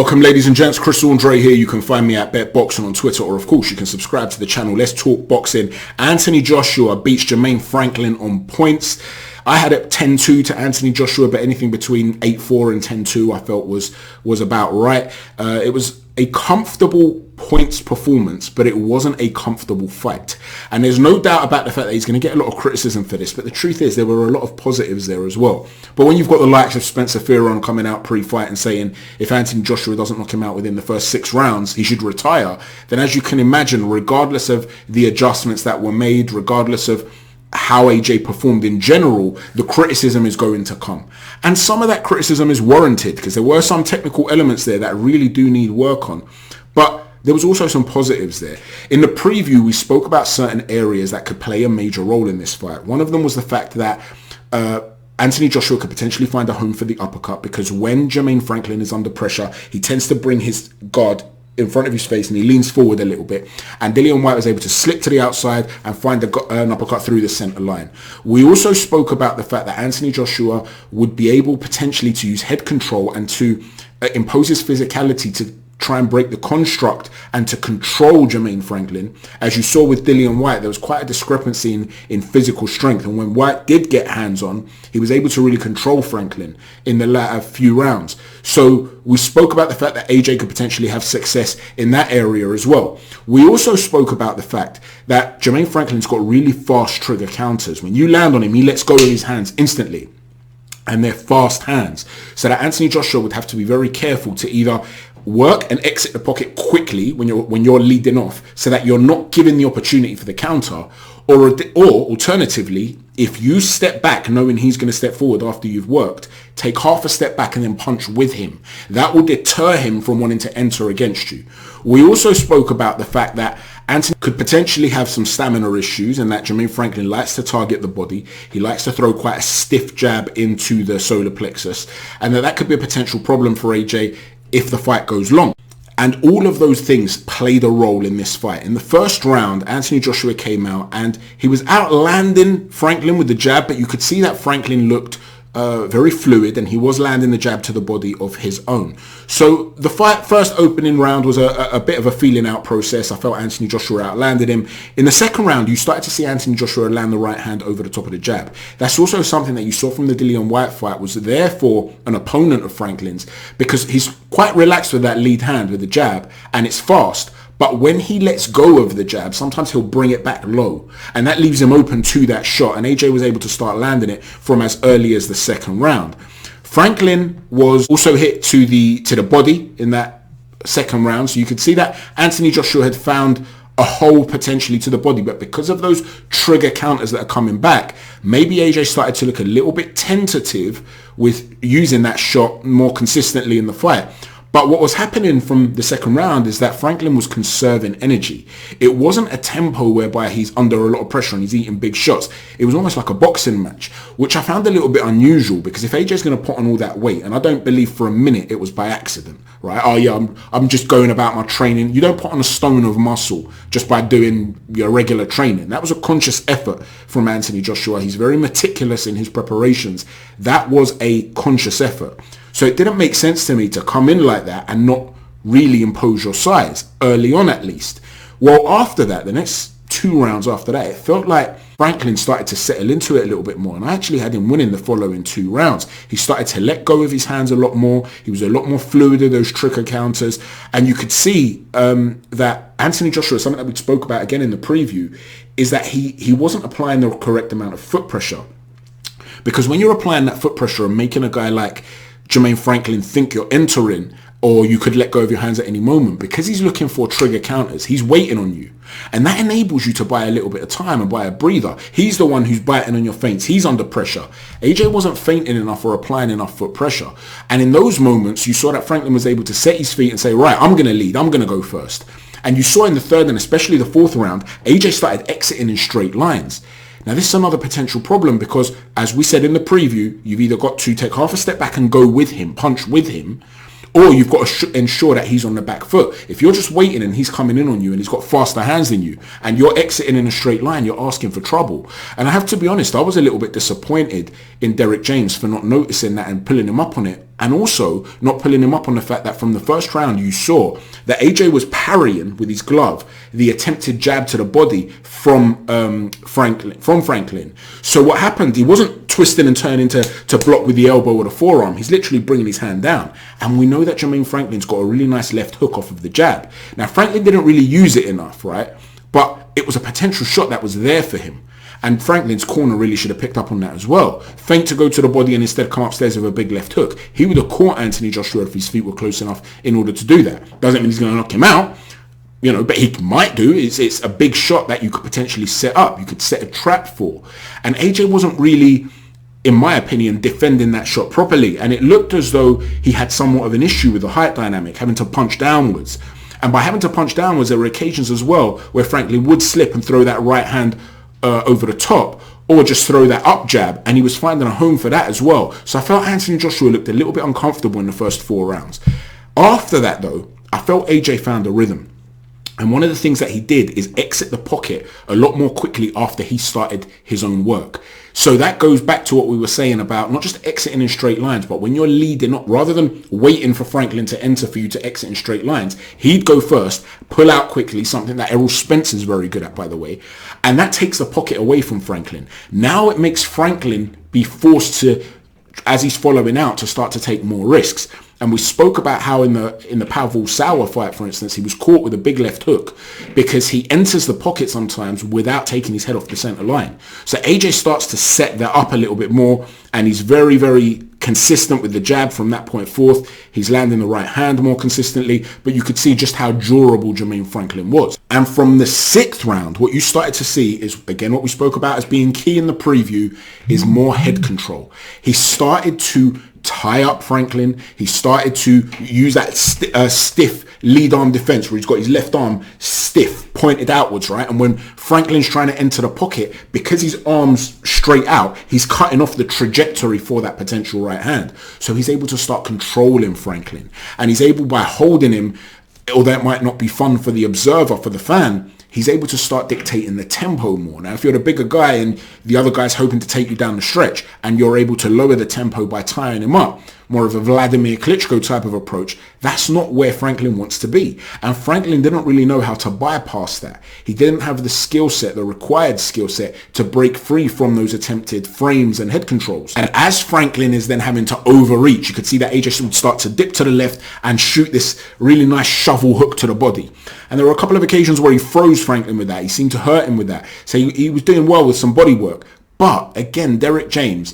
Welcome ladies and gents, Chris Andre here. You can find me at Bet Boxing on Twitter, or of course you can subscribe to the channel. Let's talk boxing. Anthony Joshua beats Jermaine Franklin on points. I had it 10-2 to Anthony Joshua, but anything between 8-4 and 10-2 I felt was about right. It was a comfortable points performance, but it wasn't a comfortable fight. And there's no doubt about the fact that he's going to get a lot of criticism for this, but the truth is there were a lot of positives there as well. But when you've got the likes of Spencer Fearon coming out pre-fight and saying if Anthony Joshua doesn't knock him out within the first 6 rounds, he should retire, then as you can imagine, regardless of the adjustments that were made, regardless of how AJ performed in general, the criticism is going to come. And some of that criticism is warranted because there were some technical elements there that really do need work on. But there was also some positives there. In the preview, we spoke about certain areas that could play a major role in this fight. One of them was the fact that Anthony Joshua could potentially find a home for the uppercut, because when Jermaine Franklin is under pressure, he tends to bring his guard in front of his face and he leans forward a little bit, and Dillian Whyte was able to slip to the outside and find an uppercut through the center line. We also spoke about the fact that Anthony Joshua would be able potentially to use head control and to impose his physicality to try and break the construct and to control Jermaine Franklin. As you saw with Dillian Whyte, there was quite a discrepancy in physical strength, and when Whyte did get hands on, he was able to really control Franklin in the latter few rounds. So we spoke about the fact that AJ could potentially have success in that area as well. We also spoke about the fact that Jermaine Franklin's got really fast trigger counters. When you land on him, he lets go of his hands instantly, and they're fast hands, so that Anthony Joshua would have to be very careful to either work and exit the pocket quickly when you're leading off, so that you're not given the opportunity for the counter, or alternatively, if you step back knowing he's going to step forward after you've worked, take half a step back and then punch with him. That will deter him from wanting to enter against you. We also spoke about the fact that Anthony could potentially have some stamina issues, and that Jermaine Franklin likes to target the body. He likes to throw quite a stiff jab into the solar plexus, and that could be a potential problem for AJ if the fight goes long. And all of those things played a role in this fight. In the first round, Anthony Joshua came out and he was outlanding Franklin with the jab, but you could see that Franklin looked very fluid, and he was landing the jab to the body of his own. So the first opening round was a bit of a feeling out process. I felt Anthony Joshua outlanded him. In the second round, you started to see Anthony Joshua land the right hand over the top of the jab. That's also something that you saw from the Dillian Whyte fight, was therefore an opponent of Franklin's, because he's quite relaxed with that lead hand with the jab, and it's fast. But when he lets go of the jab, sometimes he'll bring it back low, and that leaves him open to that shot. And AJ was able to start landing it from as early as the second round. Franklin was also hit to the body in that second round. So you could see that Anthony Joshua had found a hole potentially to the body, but because of those trigger counters that are coming back, maybe AJ started to look a little bit tentative with using that shot more consistently in the fight. But what was happening from the second round is that Franklin was conserving energy. It wasn't a tempo whereby he's under a lot of pressure and he's eating big shots. It was almost like a boxing match, which I found a little bit unusual, because if AJ's going to put on all that weight, and I don't believe for a minute it was by accident, right? Oh yeah, I'm just going about my training. You don't put on a stone of muscle just by doing your regular training. That was a conscious effort from Anthony Joshua. He's very meticulous in his preparations. That was a conscious effort. So it didn't make sense to me to come in like that and not really impose your size, early on at least. Well, after that, the next 2 rounds after that, it felt like Franklin started to settle into it a little bit more, and I actually had him winning the following 2 rounds. He started to let go of his hands a lot more. He was a lot more fluid in those trigger counters, and you could see that Anthony Joshua, something that we spoke about again in the preview, is that he wasn't applying the correct amount of foot pressure. Because when you're applying that foot pressure and making a guy like Jermaine Franklin think you're entering, or you could let go of your hands at any moment, because he's looking for trigger counters, he's waiting on you, and that enables you to buy a little bit of time and buy a breather. He's the one who's biting on your feints. He's under pressure. AJ wasn't feinting enough or applying enough foot pressure, and in those moments you saw that Franklin was able to set his feet and say, right, I'm going to lead, I'm going to go first. And you saw in the third and especially the fourth round, AJ started exiting in straight lines. Now this is another potential problem, because as we said in the preview, you've either got to take half a step back and go with him, punch with him, Or you've got to ensure that he's on the back foot. If you're just waiting and he's coming in on you and he's got faster hands than you and you're exiting in a straight line, you're asking for trouble. And I have to be honest, I was a little bit disappointed in Derek James for not noticing that and pulling him up on it. And also not pulling him up on the fact that from the first round you saw that AJ was parrying with his glove the attempted jab to the body from Franklin. So what happened, he wasn't twisting and turning to block with the elbow or the forearm. He's literally bringing his hand down. And we know that Jermaine Franklin's got a really nice left hook off of the jab. Now, Franklin didn't really use it enough, right? But it was a potential shot that was there for him. And Franklin's corner really should have picked up on that as well. Feint to go to the body and instead come upstairs with a big left hook. He would have caught Anthony Joshua if his feet were close enough in order to do that. Doesn't mean he's going to knock him out, you know, but he might do. It's a big shot that you could potentially set up. You could set a trap for. And AJ wasn't really, in my opinion, defending that shot properly. And it looked as though he had somewhat of an issue with the height dynamic, having to punch downwards. And by having to punch downwards, there were occasions as well where Franklin would slip and throw that right hand over the top, or just throw that up jab, and he was finding a home for that as well. So I felt Anthony Joshua looked a little bit uncomfortable in the first 4 rounds. After that though, I felt AJ found a rhythm. And one of the things that he did is exit the pocket a lot more quickly after he started his own work. So that goes back to what we were saying about not just exiting in straight lines, but when you're leading up, rather than waiting for Franklin to enter for you to exit in straight lines, he'd go first, pull out quickly, something that Errol Spencer's very good at, by the way. And that takes the pocket away from Franklin. Now it makes Franklin be forced to, as he's following out, to start to take more risks. And we spoke about how in the Pavel Sauer fight, for instance, he was caught with a big left hook because he enters the pocket sometimes without taking his head off the center line. So AJ starts to set that up a little bit more, and he's very, very consistent with the jab from that point forth. He's landing the right hand more consistently, but you could see just how durable Jermaine Franklin was. And from the 6th round, what you started to see is, again, what we spoke about as being key in the preview, is more head control. He started to tie up Franklin. He started to use that stiff lead arm defense where he's got his left arm stiff, pointed outwards, right? And when Franklin's trying to enter the pocket, because his arm's straight out, he's cutting off the trajectory for that potential right hand. So he's able to start controlling Franklin. And he's able, by holding him, although it might not be fun for the observer, for the fan, he's able to start dictating the tempo more. Now, if you're the bigger guy and the other guy's hoping to take you down the stretch and you're able to lower the tempo by tying him up, more of a Vladimir Klitschko type of approach, that's not where Franklin wants to be. And Franklin didn't really know how to bypass that. He didn't have the skill set, the required skill set, to break free from those attempted frames and head controls. And as Franklin is then having to overreach, you could see that AJ would start to dip to the left and shoot this really nice shovel hook to the body. And there were a couple of occasions where he froze Franklin with that. He seemed to hurt him with that. So he was doing well with some body work. But again, Derek James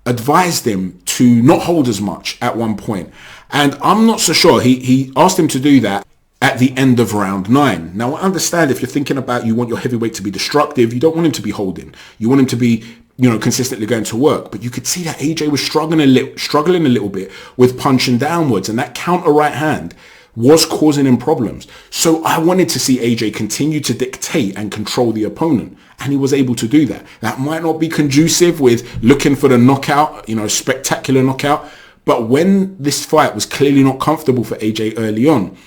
advised him to not hold as much at one point. And I'm not so sure. He asked him to do that at the end of round 9. Now, I understand if you're thinking about you want your heavyweight to be destructive, you don't want him to be holding. You want him to be, consistently going to work. But you could see that AJ was struggling a little bit with punching downwards, and that counter right hand was causing him problems. So I wanted to see AJ continue to dictate and control the opponent, and he was able to do that. That might not be conducive with looking for the knockout, spectacular knockout, but when this fight was clearly not comfortable for AJ early on,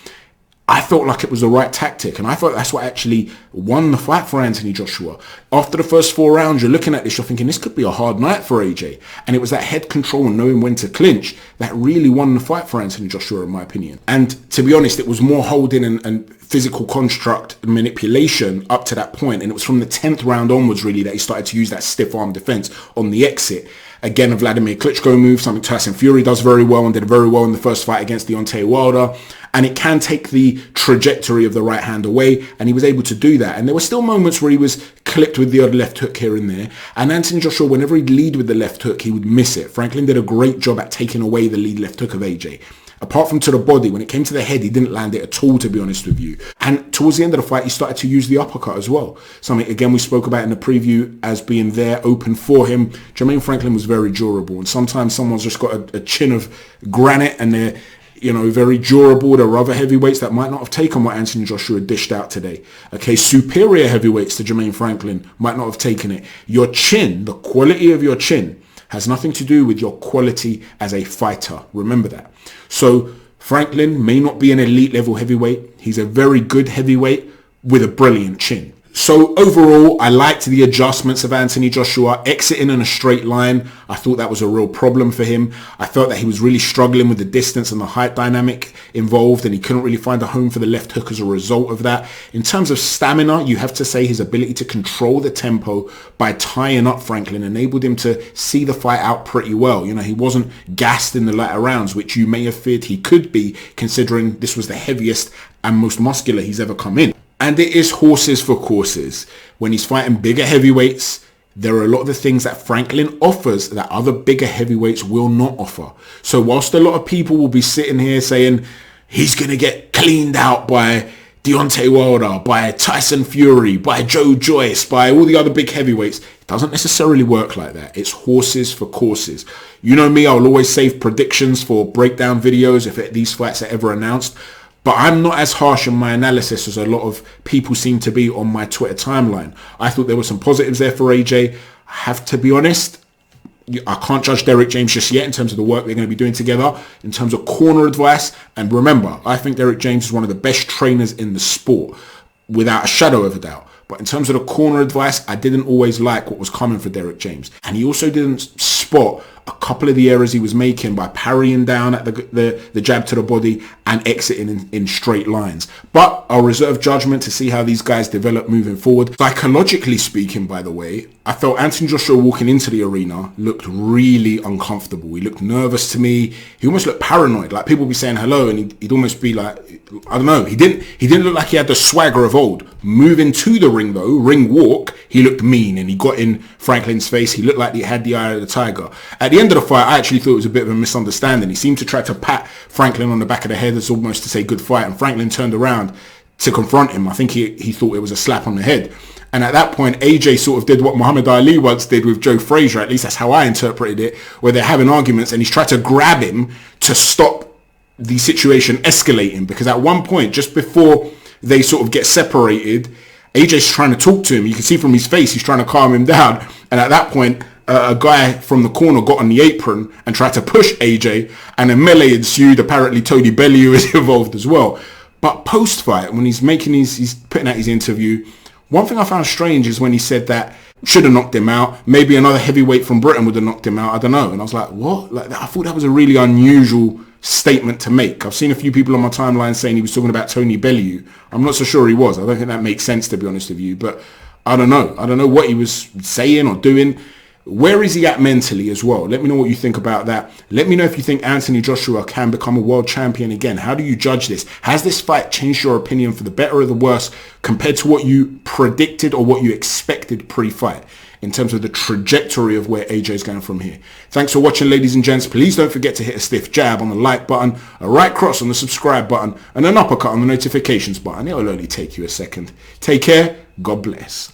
I felt like it was the right tactic, and I thought that's what actually won the fight for Anthony Joshua. After the first 4 rounds, you're looking at this, you're thinking this could be a hard night for AJ, and it was that head control and knowing when to clinch that really won the fight for Anthony Joshua, in my opinion. And to be honest, it was more holding and physical construct manipulation up to that point, and it was from the 10th round onwards really that he started to use that stiff arm defense on the exit. Again, a Vladimir Klitschko move, something Tyson Fury does very well and did very well in the first fight against Deontay Wilder. And it can take the trajectory of the right hand away, and he was able to do that. And there were still moments where he was clipped with the odd left hook here and there. And Anthony Joshua, whenever he'd lead with the left hook, he would miss it. Franklin did a great job at taking away the lead left hook of AJ. Apart from to the body, when it came to the head, he didn't land it at all, to be honest with you. And towards the end of the fight, he started to use the uppercut as well. Something, again, we spoke about in the preview as being there, open for him. Jermaine Franklin was very durable. And sometimes someone's just got a chin of granite and they're, very durable. There are other heavyweights that might not have taken what Anthony Joshua dished out today. Okay, superior heavyweights to Jermaine Franklin might not have taken it. Your chin, the quality of your chin, has nothing to do with your quality as a fighter. Remember that. So Franklin may not be an elite level heavyweight. He's a very good heavyweight with a brilliant chin. So overall, I liked the adjustments of Anthony Joshua, exiting in a straight line. I thought that was a real problem for him. I felt that he was really struggling with the distance and the height dynamic involved, and he couldn't really find a home for the left hook as a result of that. In terms of stamina, you have to say his ability to control the tempo by tying up Franklin enabled him to see the fight out pretty well. You know, he wasn't gassed in the latter rounds, which you may have feared he could be, considering this was the heaviest and most muscular he's ever come in. And it is horses for courses. When he's fighting bigger heavyweights, there are a lot of the things that Franklin offers that other bigger heavyweights will not offer. So whilst a lot of people will be sitting here saying he's going to get cleaned out by Deontay Wilder, by Tyson Fury, by Joe Joyce, by all the other big heavyweights, it doesn't necessarily work like that. It's horses for courses. You know me, I'll always save predictions for breakdown videos if these fights are ever announced. But I'm not as harsh in my analysis as a lot of people seem to be on my Twitter timeline. I thought there were some positives there for AJ. I have to be honest, I can't judge Derek James just yet in terms of the work they're going to be doing together, in terms of corner advice. And remember, I think Derek James is one of the best trainers in the sport, without a shadow of a doubt. But in terms of the corner advice, I didn't always like what was coming for Derek James. And he also didn't spot a couple of the errors he was making by parrying down at the jab to the body and exiting in straight lines. But I'll reserve judgment to see how these guys develop moving forward. Psychologically speaking, by the way, I felt Anthony Joshua walking into the arena looked really uncomfortable. He looked nervous to me. He almost looked paranoid. Like people would be saying hello and he'd almost be like, I don't know. He didn't look like he had the swagger of old. Moving to the ring though, ring walk, he looked mean and he got in Franklin's face. He looked like he had the eye of the tiger. At the end of the fight, I actually thought it was a bit of a misunderstanding. He seemed to try to pat Franklin on the back of the head as almost to say good fight, and Franklin turned around to confront him. I think he thought it was a slap on the head. And at that point, AJ sort of did what Muhammad Ali once did with Joe Frazier, at least that's how I interpreted it, where they're having arguments and he's tried to grab him to stop the situation escalating. Because at one point, just before they sort of get separated, AJ's trying to talk to him. You can see from his face, he's trying to calm him down. And at that point, a guy from the corner got on the apron and tried to push AJ, and a melee ensued. Apparently Tony Bellew is involved as well. But post-fight, when he's putting out his interview, one thing I found strange is when he said that should have knocked him out. Maybe another heavyweight from Britain would have knocked him out. I don't know. And I was like, what? Like, I thought that was a really unusual statement to make. I've seen a few people on my timeline saying he was talking about Tony Bellew. I'm not so sure he was. I don't think that makes sense, to be honest with you. But I don't know. I don't know what he was saying or doing. Where is he at mentally as well? Let me know what you think about that. Let me know if you think Anthony Joshua can become a world champion again. How do you judge this? Has this fight changed your opinion for the better or the worse compared to what you predicted or what you expected pre-fight in terms of the trajectory of where AJ is going from here? Thanks for watching, ladies and gents. Please don't forget to hit a stiff jab on the like button, a right cross on the subscribe button, and an uppercut on the notifications button. It'll only take you a second. Take care. God bless.